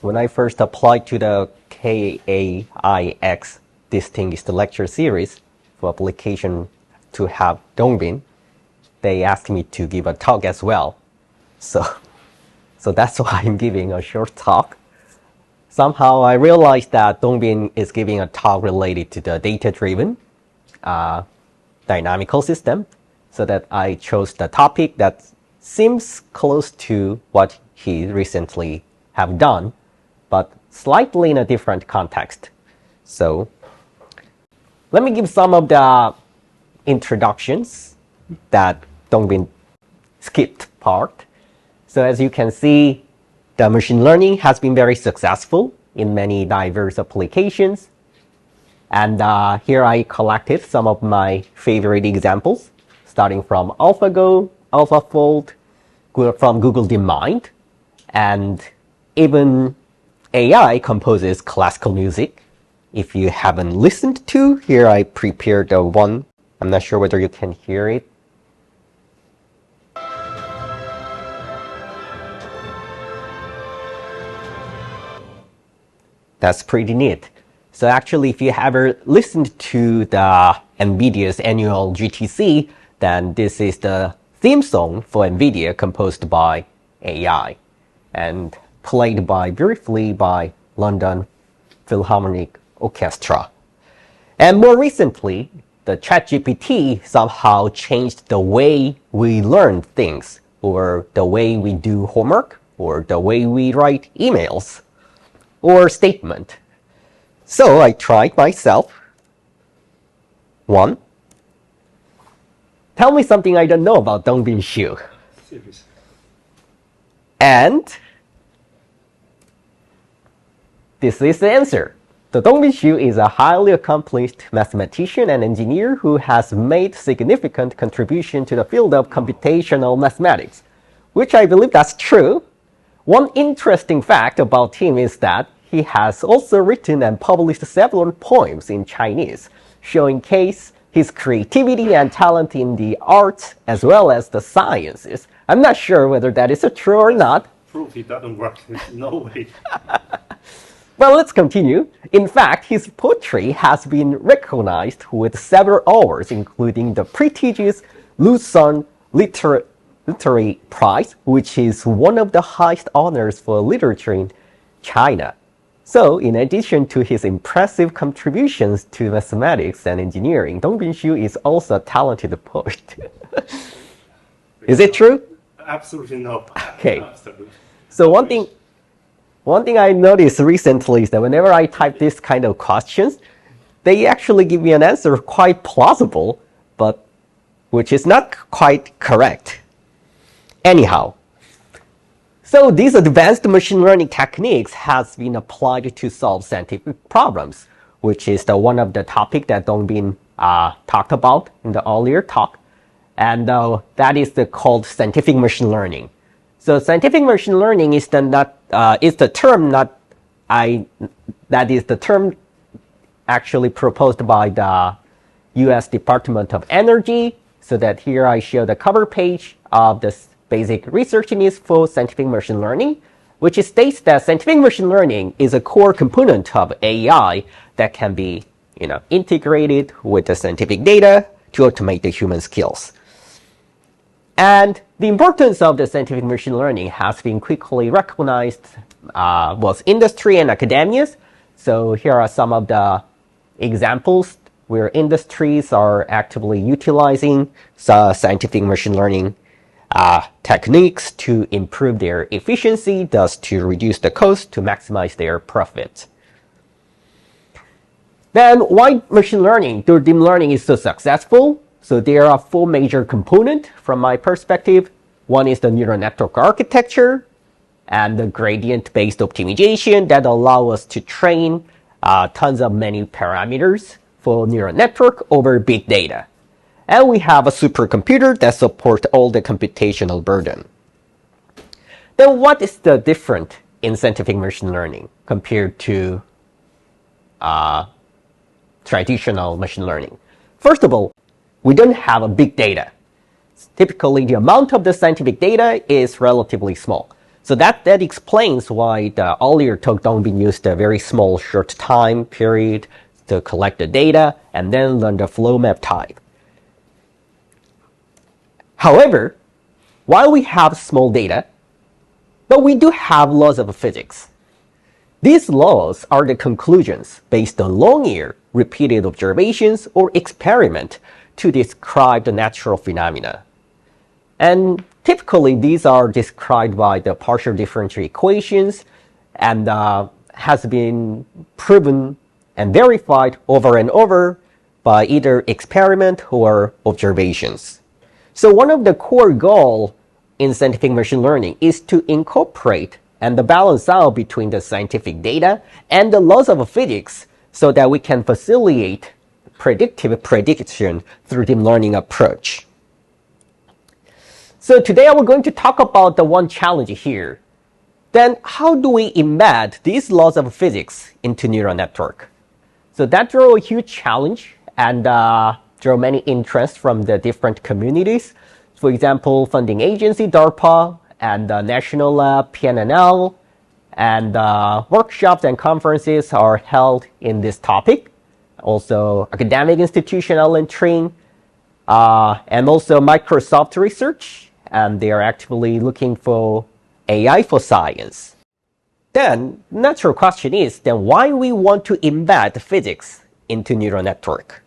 when I first applied to the KAIX Distinguished Lecture Series for application to have Dongbin, they asked me to give a talk as well. So that's why I'm giving a short talk. Somehow I realized that Dongbin is giving a talk related to the data-driven dynamical system, so that I chose the topic that seems close to what he recently have done, but slightly in a different context. So let me give some of the introductions that Dongbin skipped part. So as you can see, the machine learning has been very successful in many diverse applications. And here I collected some of my favorite examples, starting from AlphaGo, AlphaFold, from Google DeepMind, and even AI composes classical music. If you haven't listened to, here I prepared one. I'm not sure whether you can hear it. That's pretty neat. So actually, if you ever listened to the NVIDIA's annual GTC, then this is the theme song for NVIDIA composed by AI and played briefly by London Philharmonic Orchestra. And more recently, the ChatGPT somehow changed the way we learn things, or the way we do homework, or the way we write emails or statement. So I tried myself. 1. Tell me something I don't know about Dongbin Xu. Seriously. And this is the answer. The Dongbin Xu is a highly accomplished mathematician and engineer who has made significant contribution to the field of computational mathematics, which I believe that's true. One interesting fact about him is that he has also written and published several poems in Chinese, showing his creativity and talent in the arts as well as the sciences. I'm not sure whether that is true or not. Proof it doesn't work. There's no way. Well, let's continue. In fact, his poetry has been recognized with several awards, including the prestigious Luzon Literary Prize, which is one of the highest honors for literature in China. So, in addition to his impressive contributions to mathematics and engineering, Dongbin Xu is also a talented poet. Is it true? Absolutely no. Okay. Absolutely. So one thing I noticed recently is that whenever I type this kind of questions, they actually give me an answer quite plausible, but which is not quite correct. Anyhow, so these advanced machine learning techniques has been applied to solve scientific problems, which is one of the topic that Dongbin talked about in the earlier talk, and that is called scientific machine learning. So scientific machine learning is the term actually proposed by the U.S. Department of Energy. So that here I show the cover page of this basic research needs for scientific machine learning, which states that scientific machine learning is a core component of AI that can be, integrated with the scientific data to automate the human skills. And the importance of the scientific machine learning has been quickly recognized both industry and academia. So here are some of the examples where industries are actively utilizing scientific machine learning techniques to improve their efficiency, thus to reduce the cost to maximize their profit. Then why machine learning or deep learning is so successful? So there are 4 major components from my perspective. One is the neural network architecture and the gradient-based optimization that allow us to train tons of many parameters for neural network over big data. And we have a supercomputer that supports all the computational burden. Then what is the difference in scientific machine learning compared to traditional machine learning? First of all, we don't have a big data. Typically, the amount of the scientific data is relatively small. So that explains why the earlier talk Dongbin used a very small short time period to collect the data and then learn the flow map type. However, while we have small data, but we do have laws of physics. These laws are the conclusions based on long-year repeated observations or experiment to describe the natural phenomena. And typically, these are described by the partial differential equations and has been proven and verified over and over by either experiment or observations. So one of the core goals in scientific machine learning is to incorporate and balance out between the scientific data and the laws of physics so that we can facilitate predictive prediction through deep learning approach. So today we're going to talk about the one challenge here. Then how do we embed these laws of physics into neural network? So that drew a huge challenge and drew many interests from the different communities. For example, funding agency DARPA and National Lab PNNL and workshops and conferences are held in this topic. Also academic institution Allen Tring and also Microsoft Research, and they are actively looking for AI for science. Then natural question is then why we want to embed physics into neural network.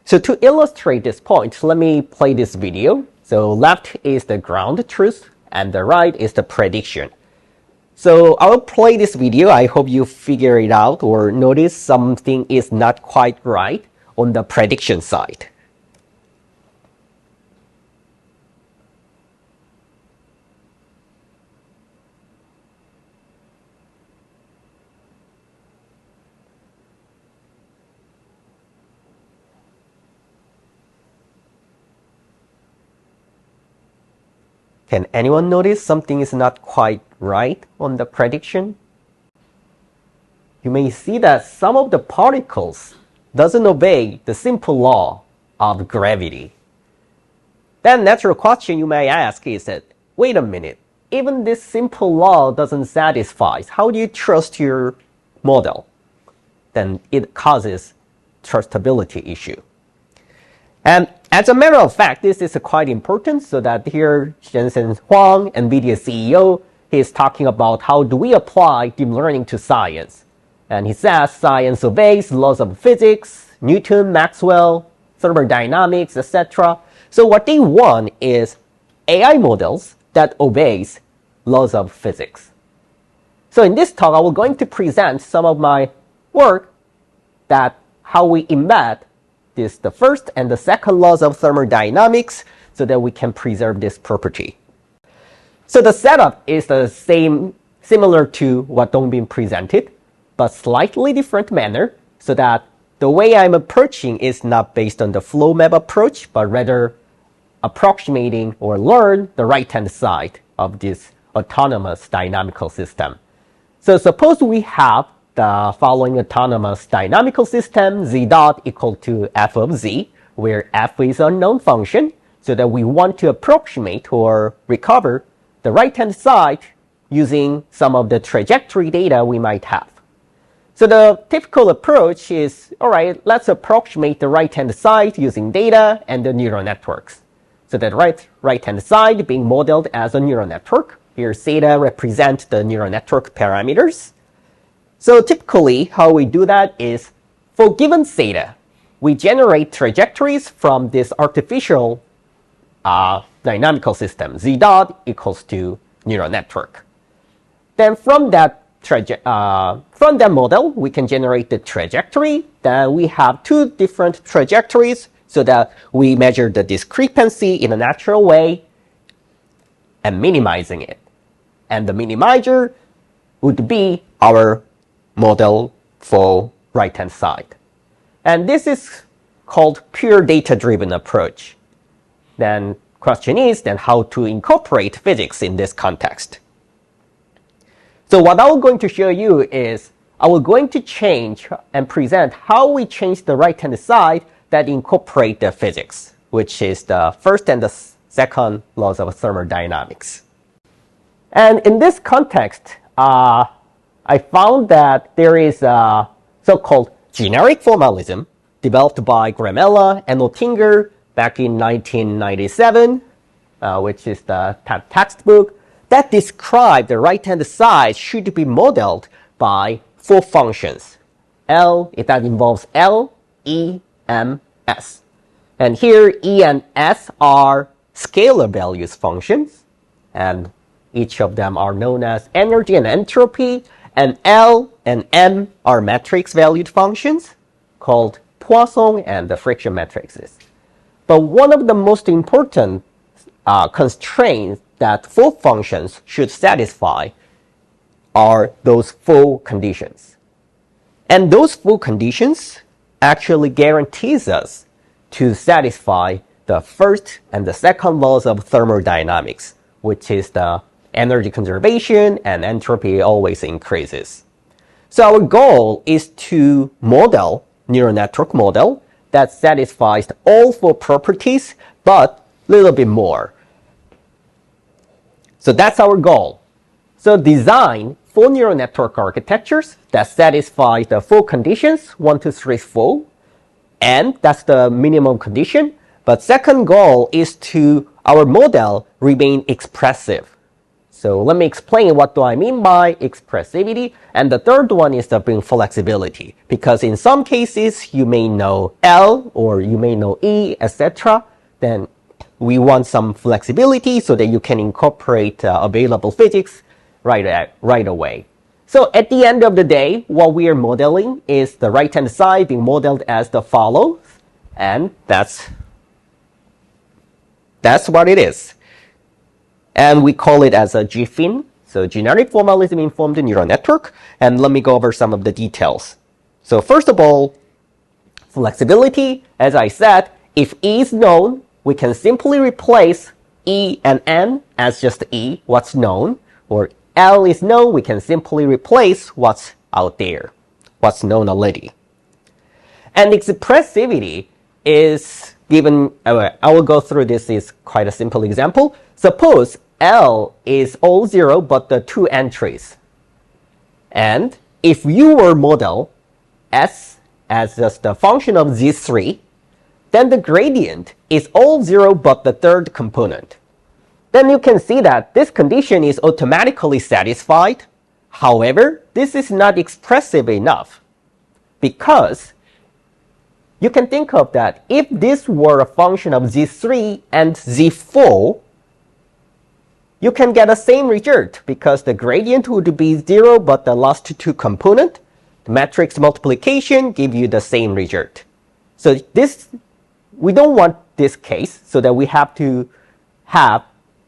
So to illustrate this point, let me play this video. So left is the ground truth and the right is the prediction. So I'll play this video. I hope you figure it out or notice something is not quite right on the prediction side. Can anyone notice something is not quite right on the prediction? You may see that some of the particles doesn't obey the simple law of gravity. Then natural question you may ask is that, wait a minute, even this simple law doesn't satisfy. How do you trust your model? Then it causes trustability issue. And as a matter of fact, this is quite important so that here Jensen Huang, NVIDIA CEO, he is talking about how do we apply deep learning to science. And he says science obeys laws of physics, Newton, Maxwell, thermodynamics, etc. So what they want is AI models that obeys laws of physics. So in this talk, I will going to present some of my work that how we embed the first and the second laws of thermodynamics so that we can preserve this property. So the setup is the same, similar to what Dongbin presented, but slightly different manner so that the way I'm approaching is not based on the flow map approach, but rather approximating or learn the right-hand side of this autonomous dynamical system. So suppose we have the following autonomous dynamical system, z dot equal to f of z, where f is an unknown function, so that we want to approximate or recover the right-hand side using some of the trajectory data we might have. So the typical approach is, all right, let's approximate the right-hand side using data and the neural networks. So that right-hand side being modeled as a neural network. Here, theta represents the neural network parameters. So typically, how we do that is, for given theta, we generate trajectories from this artificial dynamical system, z dot equals to neural network. Then from that model, we can generate the trajectory. Then we have two different trajectories so that we measure the discrepancy in a natural way and minimizing it. And the minimizer would be our model for right-hand side. And this is called pure data-driven approach. Then question is then how to incorporate physics in this context. So what I'm going to show you is I will going to change and present how we change the right-hand side that incorporate the physics, which is the first and the second laws of thermodynamics. And in this context, I found that there is a so-called generic formalism developed by Gramella and Oettinger back in 1997, which is the textbook, that described the right-hand side should be modeled by four functions. That involves L, E, M, S. And here, E and S are scalar values functions, and each of them are known as energy and entropy, and L and M are matrix valued functions called Poisson and the friction matrices. But one of the most important constraints that four functions should satisfy are those four conditions. And those four conditions actually guarantees us to satisfy the first and the second laws of thermodynamics, which is the energy conservation and entropy always increases. So our goal is to model neural network model that satisfies all four properties, but a little bit more. So that's our goal. So design four neural network architectures that satisfy the four conditions, 1, 2, 3, 4, and that's the minimum condition. But second goal is to our model remain expressive. So let me explain what do I mean by expressivity. And the third one is the being flexibility, because in some cases you may know L or you may know E, etc. Then we want some flexibility so that you can incorporate available physics right away. So at the end of the day, what we are modeling is the right-hand side being modeled as the follows, and that's what it is. And we call it as a GFIN, so generic formalism informed neural network. And let me go over some of the details. So first of all, flexibility, as I said, if E is known, we can simply replace E and N as just E, what's known, or L is known, we can simply replace what's out there, what's known already. And expressivity is given, I will go through this, is quite a simple example. Suppose L is all 0 but the 2 entries. And if you were model S as just a function of Z3, then the gradient is all 0 but the third component. Then you can see that this condition is automatically satisfied. However, this is not expressive enough, because you can think of that if this were a function of Z3 and Z4, you can get the same result, because the gradient would be 0 but the last 2 component. The matrix multiplication give you the same result. So we don't want this case, so that we have to have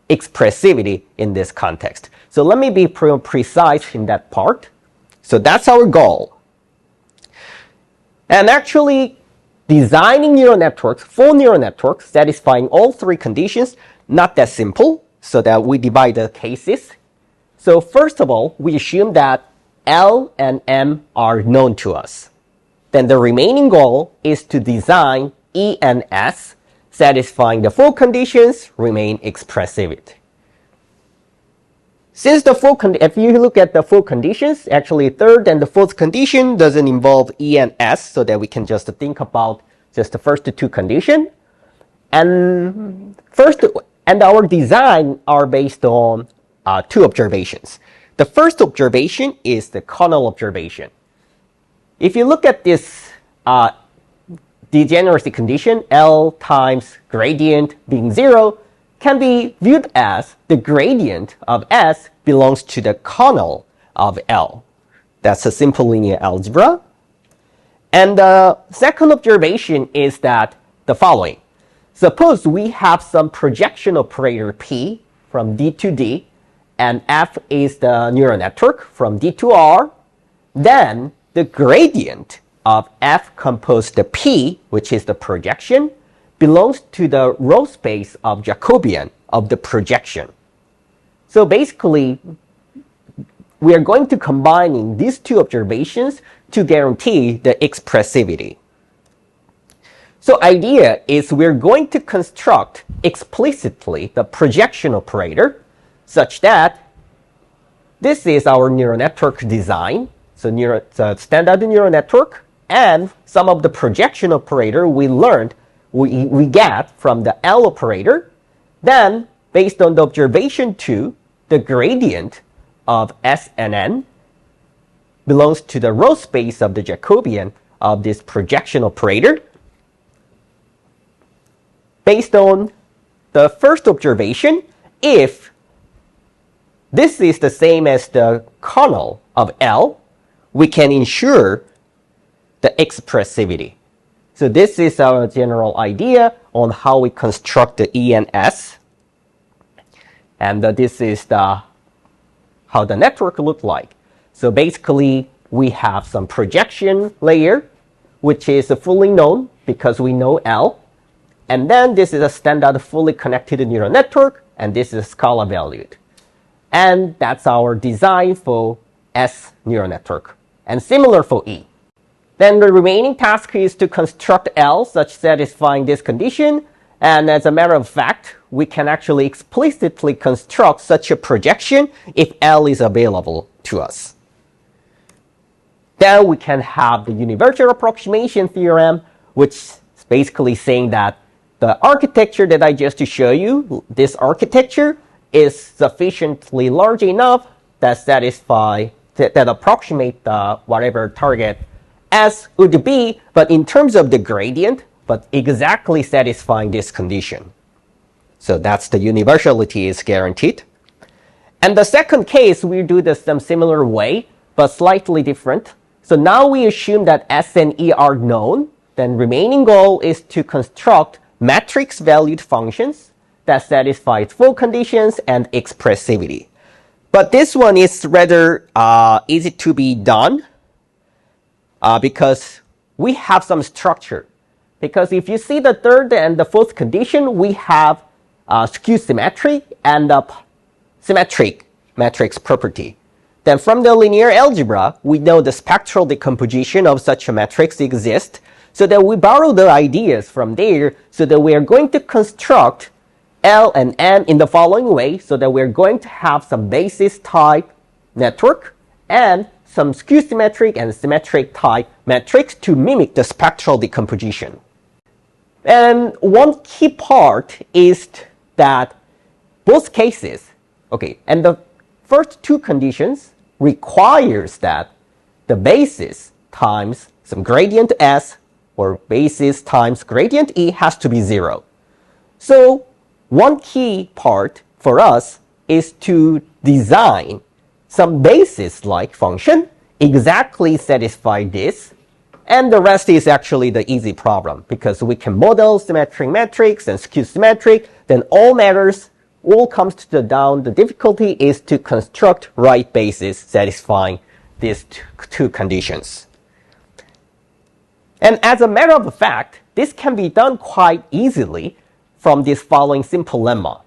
expressivity in this context. So let me be precise in that part. So that's our goal. And actually, designing neural networks, full neural networks, satisfying all 3 conditions, not that simple, so that we divide the cases. So first of all, we assume that L and M are known to us. Then the remaining goal is to design E and S, satisfying the 4 conditions, remain expressive. Since if you look at the 4 conditions, actually third and the fourth condition doesn't involve E and S, so that we can just think about just the first 2 conditions. And our design are based on 2 observations. The first observation is the kernel observation. If you look at this degeneracy condition, L times gradient being 0, can be viewed as the gradient of S belongs to the kernel of L. That's a simple linear algebra. And the second observation is that the following. Suppose we have some projection operator P from D to D, and F is the neural network from D to R. Then the gradient of F composed the P, which is the projection, belongs to the row space of Jacobian of the projection. So basically, we are going to combining these 2 observations to guarantee the expressivity. So idea is we're going to construct explicitly the projection operator such that this is our neural network design. So standard neural network and some of the projection operator we learned, we get from the L operator. Then, based on the observation 2, the gradient of S and N belongs to the row space of the Jacobian of this projection operator. Based on the first observation, if this is the same as the kernel of L, we can ensure the expressivity. So this is our general idea on how we construct the E and S. And this is how the network looks like. So basically, we have some projection layer, which is fully known because we know L. And then this is a standard fully connected neural network, and this is Scala valued. And that's our design for S neural network. And similar for E. Then the remaining task is to construct L such satisfying this condition. And as a matter of fact, we can actually explicitly construct such a projection if L is available to us. Then we can have the universal approximation theorem, which is basically saying that the architecture that I just showed you, this architecture, is sufficiently large enough that that approximate the whatever target S would be, but in terms of the gradient, but exactly satisfying this condition. So that's the universality is guaranteed. And the second case, we do this some similar way, but slightly different. So now we assume that S and E are known. Then remaining goal is to construct matrix-valued functions that satisfy full conditions and expressivity. But this one is rather easy to be done because we have some structure. Because if you see the third and the fourth condition, we have skew symmetric and symmetric matrix property. Then from the linear algebra, we know the spectral decomposition of such a matrix exists. So that we borrow the ideas from there so that we are going to construct L and M in the following way, so that we're going to have some basis type network and some skew symmetric and symmetric type matrix to mimic the spectral decomposition. And one key part is that both cases, and the first two conditions requires that the basis times some gradient S or basis times gradient E has to be 0. So one key part for us is to design some basis-like function exactly satisfy this, and the rest is actually the easy problem because we can model symmetric matrix and skew symmetric, then all comes to the difficulty is to construct right basis satisfying these two conditions. And as a matter of fact, this can be done quite easily from this following simple lemma.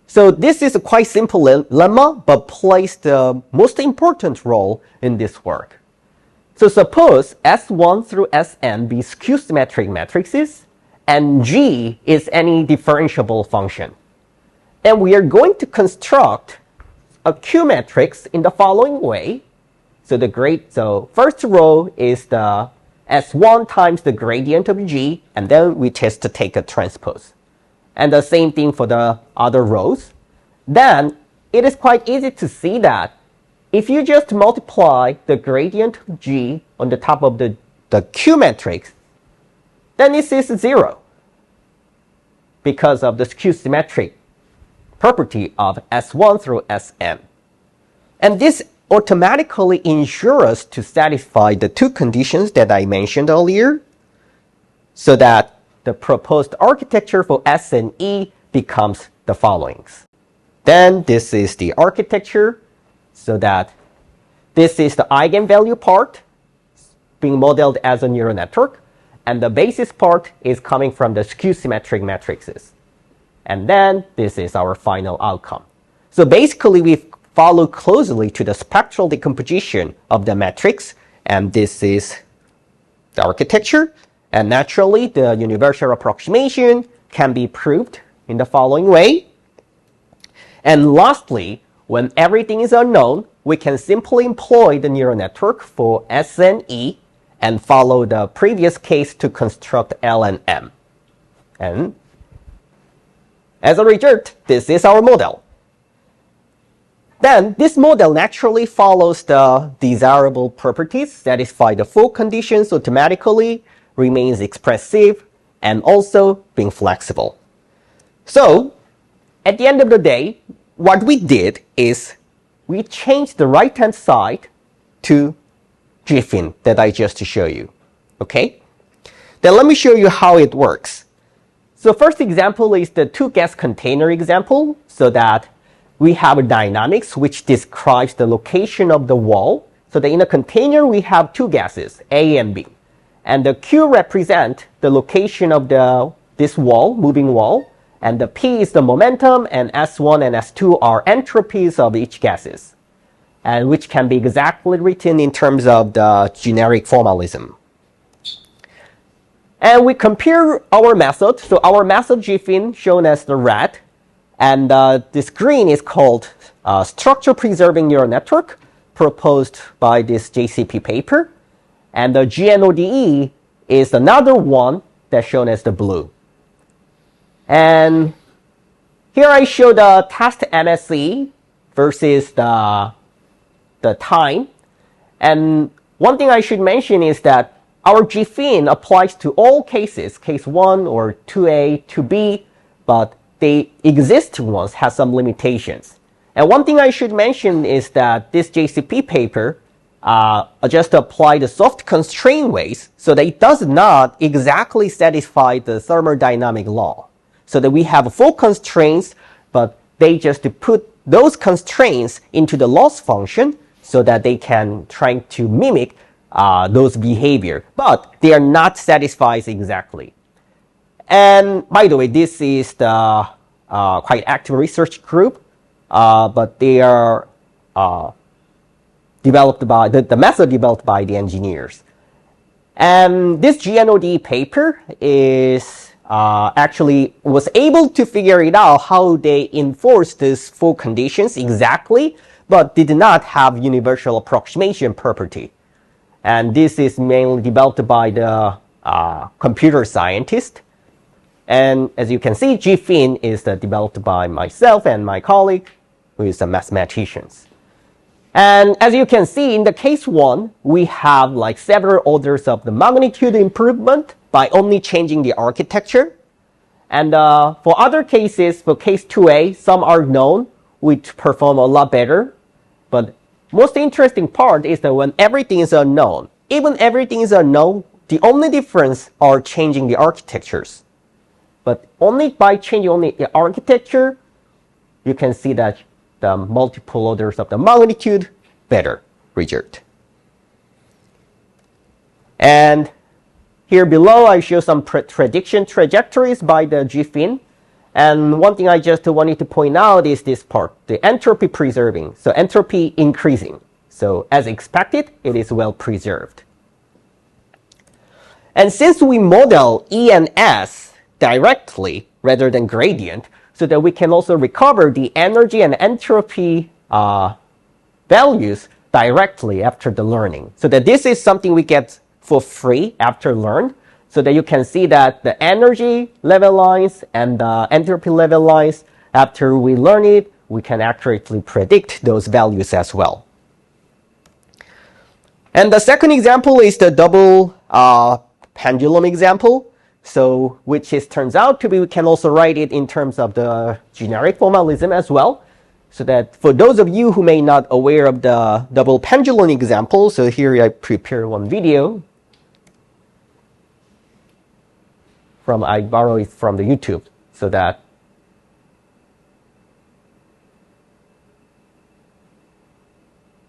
So this is a quite simple lemma, but plays the most important role in this work. So suppose S1 through Sn be skew symmetric matrices, and G is any differentiable function. And we are going to construct a Q matrix in the following way. So first row is the S1 times the gradient of G, and then we just take a transpose. And the same thing for the other rows. Then it is quite easy to see that if you just multiply the gradient of G on the top of the Q matrix, then this is 0 because of the skew symmetric property of S1 through Sn. And this automatically ensures us to satisfy the two conditions that I mentioned earlier, so that the proposed architecture for S and E becomes the following. Then this is the architecture, so that this is the eigenvalue part being modeled as a neural network, and the basis part is coming from the skew symmetric matrices. And then this is our final outcome. So basically, we follow closely to the spectral decomposition of the matrix, and this is the architecture. And naturally, the universal approximation can be proved in the following way. And lastly, when everything is unknown, we can simply employ the neural network for S and E and follow the previous case to construct L and M. And as a result, this is our model. Then this model naturally follows the desirable properties, satisfy the full conditions automatically, remains expressive, and also being flexible. So at the end of the day, what we did is we changed the right-hand side to GFIN that I just showed you. Okay? Then let me show you how it works. So first example is the two-gas container example, so that we have a dynamics which describes the location of the wall. So that in a container we have two gases, A and B. And the Q represent the location of this wall, moving wall. And the P is the momentum, and S1 and S2 are entropies of each gases, and which can be exactly written in terms of the generic formalism. And we compare our method. So our method GFIN shown as the red, and this green is called structure preserving neural network, proposed by this JCP paper. And the GNODE is another one that's shown as the blue. And here I show the test MSE versus the time. And one thing I should mention is that our GFIN applies to all cases, case 1 or 2A, 2B, but the existing ones have some limitations. And one thing I should mention is that this JCP paper just apply the soft constraint ways, so that it does not exactly satisfy the thermodynamic law. So that we have full constraints, but they just put those constraints into the loss function so that they can try to mimic those behavior, but they are not satisfied exactly. And by the way, this is the quite active research group, but they are developed by the method developed by the engineers. And this GNOD paper is actually was able to figure it out how they enforce these full conditions exactly, but did not have universal approximation property. And this is mainly developed by the computer scientist. And as you can see, GFIN is developed by myself and my colleague, who is a mathematicians. And as you can see, in the case 1, we have like several orders of the magnitude improvement by only changing the architecture. And for other cases, for case 2A, some are known, which perform a lot better. But most interesting part is that when everything is unknown, even everything is unknown, the only difference are changing the architectures. But only by changing only the architecture, you can see that the multiple orders of the magnitude better result. And here below, I show some prediction trajectories by the GFIN. And one thing I just wanted to point out is this part, the entropy preserving. So entropy increasing. So as expected, it is well preserved. And since we model E and S directly rather than gradient, so that we can also recover the energy and entropy values directly after the learning. So that this is something we get for free after learned, so that you can see that the energy level lines and the entropy level lines, after we learn it, we can accurately predict those values as well. And the second example is the double pendulum example. So, which turns out to be, we can also write it in terms of the generic formalism as well. So that for those of you who may not aware of the double pendulum example, so here I prepare one video I borrow it from the YouTube, so that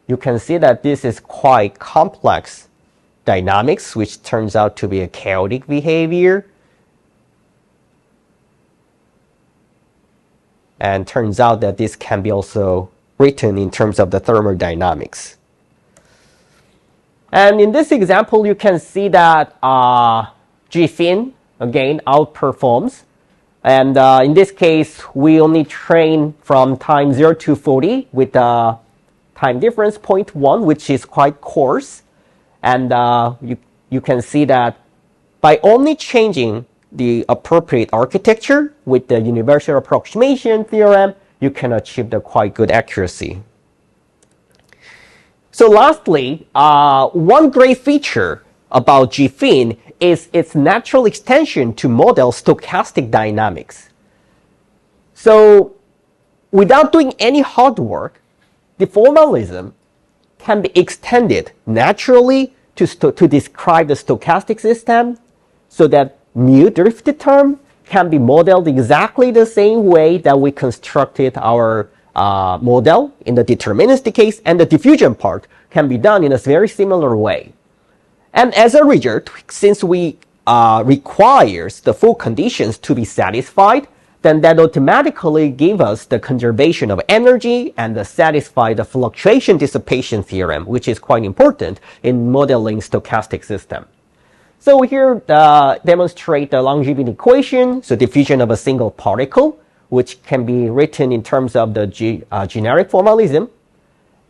you can see that this is quite complex dynamics, which turns out to be a chaotic behavior. And turns out that this can be also written in terms of the thermodynamics. And in this example, you can see that GFIN, again, outperforms And in this case, we only train from time 0 to 40 with the time difference 0.1, which is quite coarse. And you can see that by only changing the appropriate architecture with the universal approximation theorem, you can achieve the quite good accuracy. So lastly, one great feature about GFIN is its natural extension to model stochastic dynamics. So without doing any hard work, the formalism can be extended naturally to describe the stochastic system, so that mu drifted term can be modeled exactly the same way that we constructed our model in the deterministic case, and the diffusion part can be done in a very similar way. And as a result, since we requires the full conditions to be satisfied, then that automatically gives us the conservation of energy and satisfy the fluctuation dissipation theorem, which is quite important in modeling stochastic system. So here demonstrate the longevity equation, so diffusion of a single particle, which can be written in terms of the generic formalism.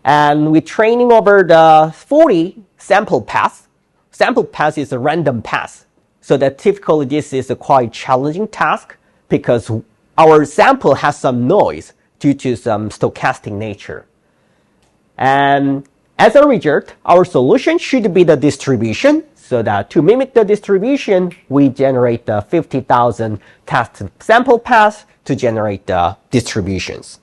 And we're training over the 40 sample paths. Sample path is a random path. So that typically this is a quite challenging task because our sample has some noise due to some stochastic nature. And as a result, our solution should be the distribution, so that to mimic the distribution, we generate the 50,000 test sample paths to generate the distributions.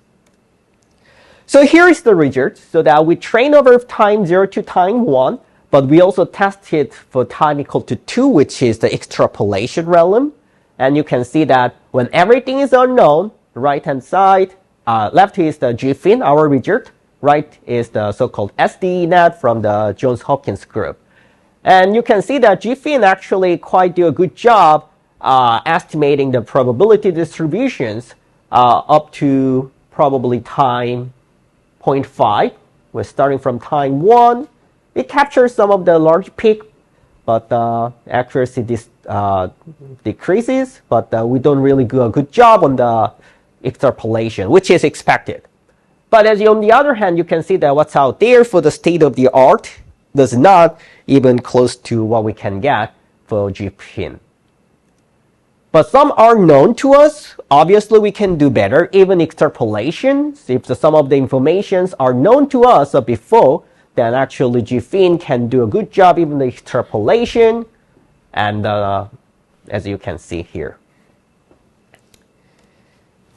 So here is the result, so that we train over time 0 to time 1, but we also test it for time equal to 2, which is the extrapolation realm. And you can see that when everything is unknown, right-hand side, left is the GFIN, our result. Right is the so-called SDNet from the Johns Hopkins group. And you can see that GFIN actually quite do a good job estimating the probability distributions up to probably time 0.5. We're starting from time 1. It captures some of the large peak, but accuracy decreases, but we don't really do a good job on the extrapolation, which is expected. But on the other hand, you can see that what's out there for the state of the art does not even close to what we can get for GFIN. But some are known to us. Obviously, we can do better, even extrapolations. If some of the informations are known to us before, then actually GFIN can do a good job, even the extrapolation, and as you can see here.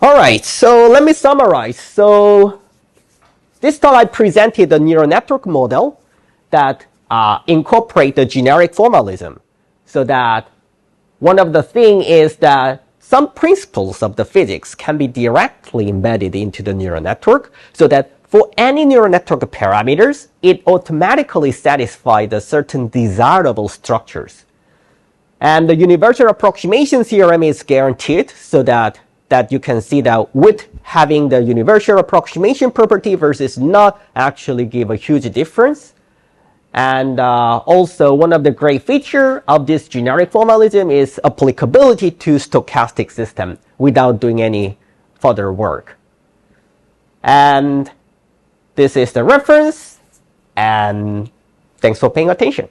All right, so let me summarize. So this time I presented a neural network model that incorporate the generic formalism, so that one of the things is that some principles of the physics can be directly embedded into the neural network, so that for any neural network parameters, it automatically satisfies the certain desirable structures. And the universal approximation theorem is guaranteed, so that you can see that with having the universal approximation property versus not actually give a huge difference. And also one of the great features of this generic formalism is applicability to stochastic system without doing any further work. And this is the reference, and thanks for paying attention.